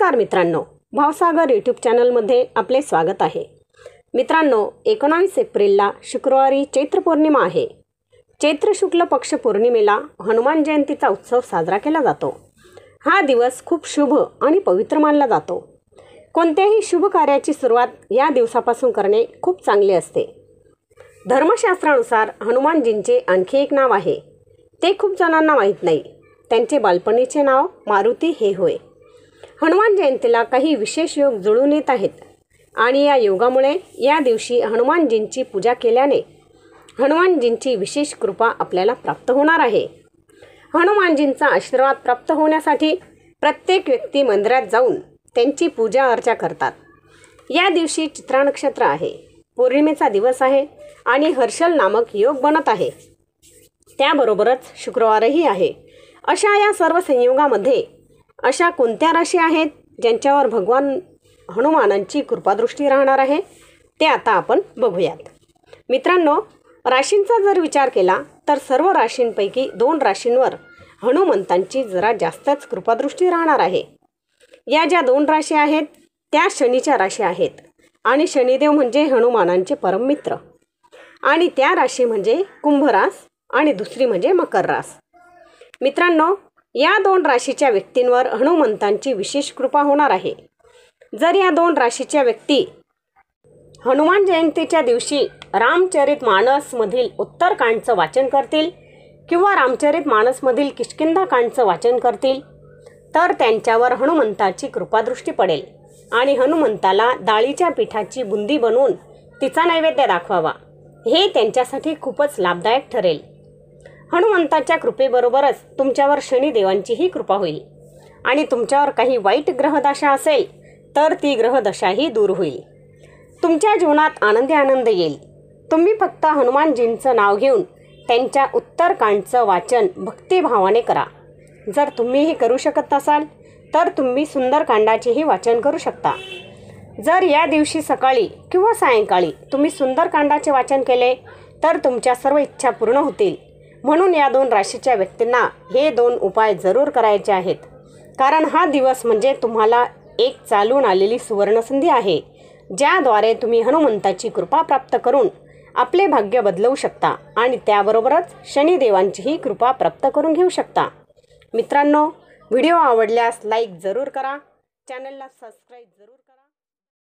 नमस्कार मित्रांनो, भावसागर यूट्यूब चॅनलमध्ये आपले स्वागत आहे। मित्रांनो, 19 एप्रिलला शुक्रवारी चैत्र पौर्णिमा आहे। चैत्र शुक्ल पक्ष पौर्णिमेला हनुमान जयंतीचा उत्सव साजरा केला जातो। हा दिवस खूप शुभ आणि पवित्र मानला जातो। कोणत्याही शुभ कार्याची सुरुवात या दिवसापासून करणे खूप चांगले असते। धर्मशास्त्रानुसार हनुमानजींचे आणखी एक नाव आहे, ते खूप जणांना माहीत नाही। त्यांचे बालपणीचे नाव मारुती हे होय। हनुमान जयंतीला काही विशेष योग जुळून येत आहेत आणि या योगामुळे या दिवशी हनुमानजींची पूजा केल्याने हनुमानजींची विशेष कृपा आपल्याला प्राप्त होणार आहे। हनुमानजींचा आशीर्वाद प्राप्त होण्यासाठी प्रत्येक व्यक्ती मंदिरात जाऊन त्यांची पूजा अर्चा करतात। या दिवशी चित्रा नक्षत्र आहे, पौर्णिमेचा दिवस आहे आणि हर्षल नामक योग बनत आहे। त्याबरोबरच शुक्रवारही आहे। अशा या सर्व संयोगामध्ये अशा कोणत्या राशी आहेत ज्यांच्यावर भगवान हनुमानांची कृपादृष्टी राहणार आहे ते आता आपण बघूयात। मित्रांनो, राशींचा जर विचार केला तर सर्व राशींपैकी 2 राशींवर हनुमंतांची जरा जास्तच कृपादृष्टी राहणार आहे। या ज्या 2 राशी आहेत त्या शनीच्या राशी आहेत आणि शनिदेव म्हणजे हनुमानांचे परममित्र। आणि त्या राशी म्हणजे कुंभ रास आणि दुसरी म्हणजे मकर रास। मित्रांनो, या 2 राशीच्या व्यक्तींवर हनुमंतांची विशेष कृपा होणार आहे। जर या 2 राशीच्या व्यक्ती हनुमान जयंतीच्या दिवशी रामचरितमानसमधील उत्तरकांडचं वाचन करतील किंवा रामचरितमानसमधील किष्किंधाकांडचं वाचन करतील तर त्यांच्यावर हनुमंताची कृपादृष्टी पडेल आणि हनुमंताला डाळीच्या पिठाची बुंदी बनवून तिचा नैवेद्य दाखवावा, हे त्यांच्यासाठी खूपच लाभदायक ठरेल। हनुमंताच्या कृपेबरोबरच तुमच्यावर शनिदेवांचीही कृपा होईल आणि तुमच्यावर काही वाईट ग्रहदशा असेल तर ती ग्रहदशाही दूर होईल। तुमच्या जीवनात आनंद येईल। तुम्ही फक्त हनुमानजींचं नाव घेऊन त्यांच्या उत्तरकांडचं वाचन भक्तिभावाने करा। जर तुम्ही हे करू शकत नसाल तर तुम्ही सुंदरकांडाचेही वाचन करू शकता। जर या दिवशी सकाळी किंवा सायंकाळी तुम्ही सुंदरकांडाचे वाचन केले तर तुमच्या सर्व इच्छा पूर्ण होतील। म्हणून या 2 राशीच्या व्यक्तींना हे 2 उपाय जरूर करायचे आहेत, कारण हा दिवस म्हणजे तुम्हाला एक चालून आलेली सुवर्णसंधी आहे, ज्याद्वारे तुम्ही हनुमंताची कृपा प्राप्त करून आपले भाग्य बदलवू शकता आणि त्याबरोबरच शनिदेवांचीही कृपा प्राप्त करून घेऊ शकता। मित्रांनो, व्हिडिओ आवडल्यास लाईक जरूर करा, चॅनलला सबस्क्राईब जरूर करा।